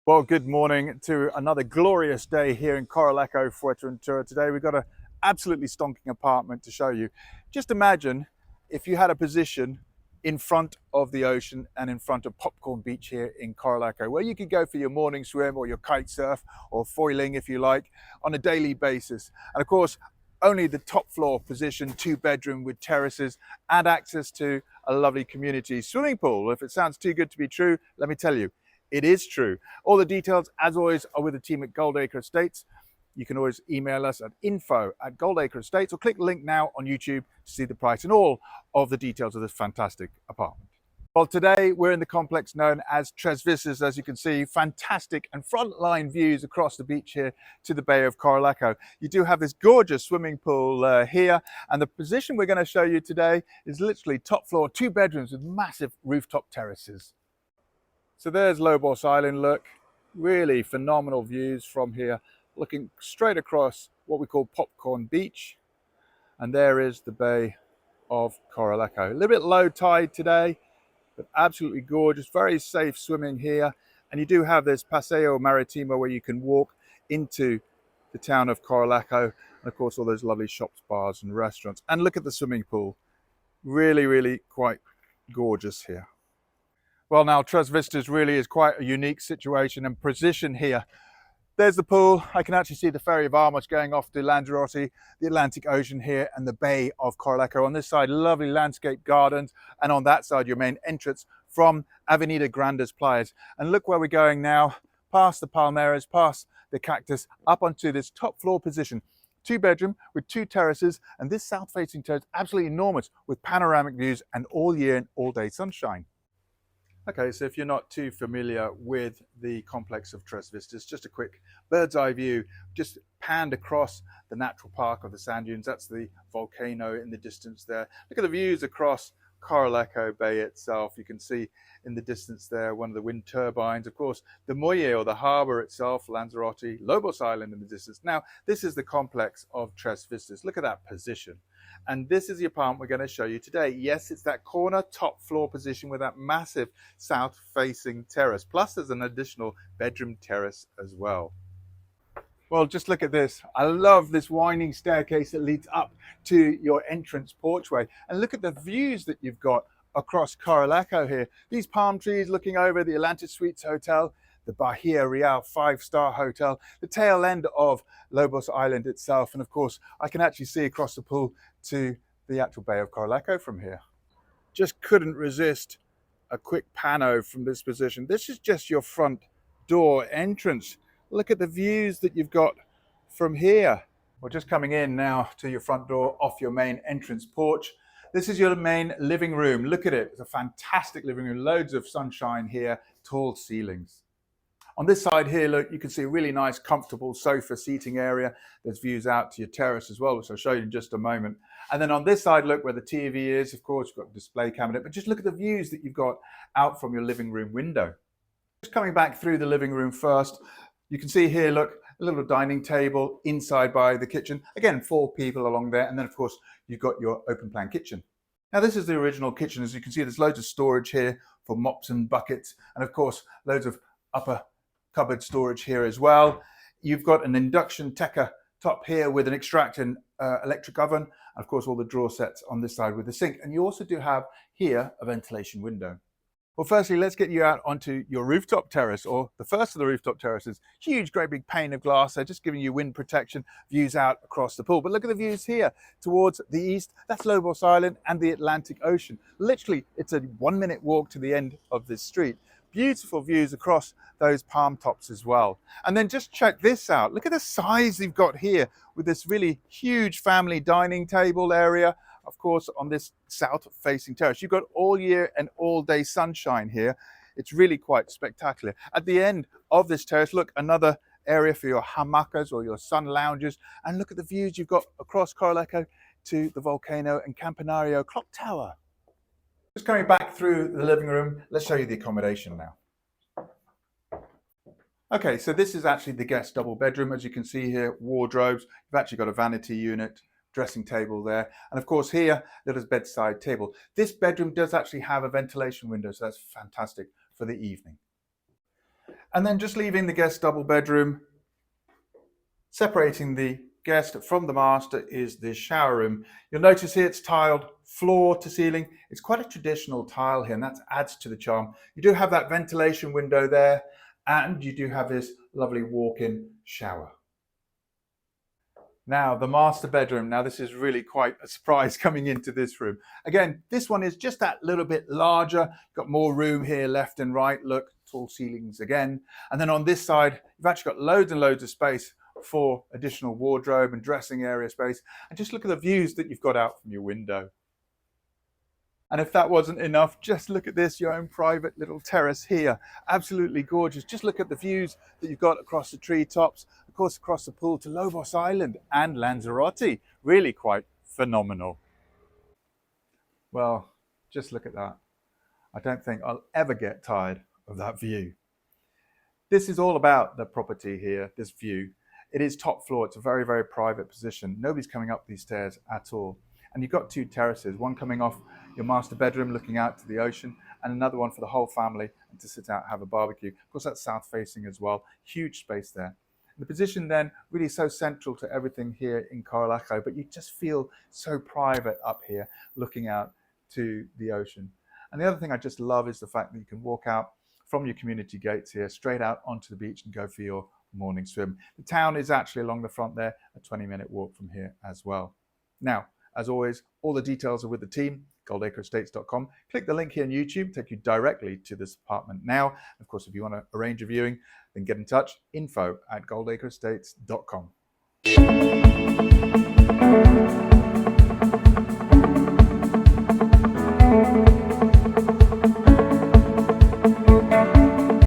Well, good morning to another glorious day here in Corralejo, Fuerteventura. Today we've got an absolutely stonking apartment to show you. Just imagine if you had a position in front of the ocean and in front of Popcorn Beach here in Corralejo, where you could go for your morning swim or your kite surf or foiling, if you like, on a daily basis. And of course, only the top floor position, 2-bedroom with terraces and access to a lovely community swimming pool. If it sounds too good to be true, let me tell you, it is true. All the details, as always, are with the team at Goldacre Estates. You can always email us at info@Goldacre Estates or click the link now on YouTube to see the price and all of the details of this fantastic apartment. Well, today we're in the complex known as Tres Vistas. As you can see, fantastic and frontline views across the beach here to the Bay of Corralejo. You do have this gorgeous swimming pool here, and the position we're going to show you today is literally top floor, 2 bedrooms with massive rooftop terraces. So there's Lobos Island, look, really phenomenal views from here, looking straight across what we call Popcorn Beach. And there is the Bay of Corralejo. A little bit low tide today, but absolutely gorgeous, very safe swimming here. And you do have this Paseo Maritimo where you can walk into the town of Corralejo. And of course, all those lovely shops, bars and restaurants. And look at the swimming pool. Really, really quite gorgeous here. Well, now Tres Vistas really is quite a unique situation and position here. There's the pool. I can actually see the ferry of Armas going off to Lanzarote, the Atlantic Ocean here, and the Bay of Corralejo. On this side, lovely landscape gardens, and on that side, your main entrance from Avenida Grandes Playas. And look where we're going now, past the palmeras, past the cactus, up onto this top floor position. 2-bedroom with 2 terraces, and this south-facing terrace absolutely enormous with panoramic views and all year and all day sunshine. Okay, so if you're not too familiar with the complex of Tres Vistas, just a quick bird's eye view, just panned across the natural park of the sand dunes. That's the volcano in the distance there. Look at the views across Corralejo Bay itself. You can see in the distance there one of the wind turbines. Of course, the Muelle or the harbour itself, Lanzarote, Lobos Island in the distance. Now, this is the complex of Tres Vistas. Look at that position. And this is the apartment we're going to show you today. Yes, it's that corner top floor position with that massive south-facing terrace. Plus, there's an additional bedroom terrace as well. Well, just look at this. I love this winding staircase that leads up to your entrance porchway. And look at the views that you've got across Corralejo here. These palm trees looking over the Atlantis Suites Hotel, the Bahia Real 5-star hotel, the tail end of Lobos Island itself. And of course, I can actually see across the pool to the actual Bay of Corralejo from here. Just couldn't resist a quick pano from this position. This is just your front door entrance. Look at the views that you've got from here. We're just coming in now to your front door off your main entrance porch. This is your main living room. Look at it. It's a fantastic living room. Loads of sunshine here, tall ceilings. On this side here, look, you can see a really nice, comfortable sofa seating area. There's views out to your terrace as well, which I'll show you in just a moment. And then on this side, look where the TV is. Of course, you've got a display cabinet, but just look at the views that you've got out from your living room window. Just coming back through the living room first, you can see here, look, a little dining table inside by the kitchen. Again, 4 people along there. And then, of course, you've got your open plan kitchen. Now, this is the original kitchen. As you can see, there's loads of storage here for mops and buckets. And, of course, loads of upper cupboard storage here as well. You've got an induction Tekka top here with an extracting electric oven. And, of course, all the drawer sets on this side with the sink. And you also do have here a ventilation window. Well, firstly, let's get you out onto your rooftop terrace, or the first of the rooftop terraces. Huge, great big pane of glass there, just giving you wind protection, views out across the pool. But look at the views here towards the east. That's Lobos Island and the Atlantic Ocean. Literally, it's a 1-minute walk to the end of this street. Beautiful views across those palm tops as well. And then just check this out. Look at the size you've got here with this really huge family dining table area. Of course, on this south-facing terrace, you've got all year and all day sunshine here. It's really quite spectacular. At the end of this terrace, look, another area for your hamacas or your sun lounges. And look at the views you've got across Corralejo to the volcano and Campanario clock tower. Just coming back through the living room, let's show you the accommodation now. Okay, so this is actually the guest double bedroom. As you can see here, wardrobes. You've actually got a vanity unit, dressing table there. And of course here, there's a bedside table. This bedroom does actually have a ventilation window, so that's fantastic for the evening. And then just leaving the guest double bedroom, separating the guest from the master is this shower room. You'll notice here it's tiled floor to ceiling. It's quite a traditional tile here, and that adds to the charm. You do have that ventilation window there, and you do have this lovely walk-in shower. Now, the master bedroom. Now, this is really quite a surprise coming into this room. Again, this one is just that little bit larger. Got more room here left and right. Look, tall ceilings again. And then on this side, you've actually got loads and loads of space for additional wardrobe and dressing area space. And just look at the views that you've got out from your window. And if that wasn't enough, just look at this, your own private little terrace here. Absolutely gorgeous. Just look at the views that you've got across the treetops, of course, across the pool to Lobos Island and Lanzarote. Really quite phenomenal. Well, just look at that. I don't think I'll ever get tired of that view. This is all about the property here, this view. It is top floor. It's a very, very private position. Nobody's coming up these stairs at all. And you've got two terraces, one coming off your master bedroom looking out to the ocean, and another one for the whole family and to sit out and have a barbecue. Of course, that's south facing as well. Huge space there. The position then really so central to everything here in Corralejo, but you just feel so private up here looking out to the ocean. And the other thing I just love is the fact that you can walk out from your community gates here straight out onto the beach and go for your morning swim. The town is actually along the front there, a 20-minute walk from here as well. Now, as always, all the details are with the team, goldacreestates.com. Click the link here on YouTube, take you directly to this apartment now. Of course, if you want to arrange a viewing, then get in touch, info@goldacreestates.com.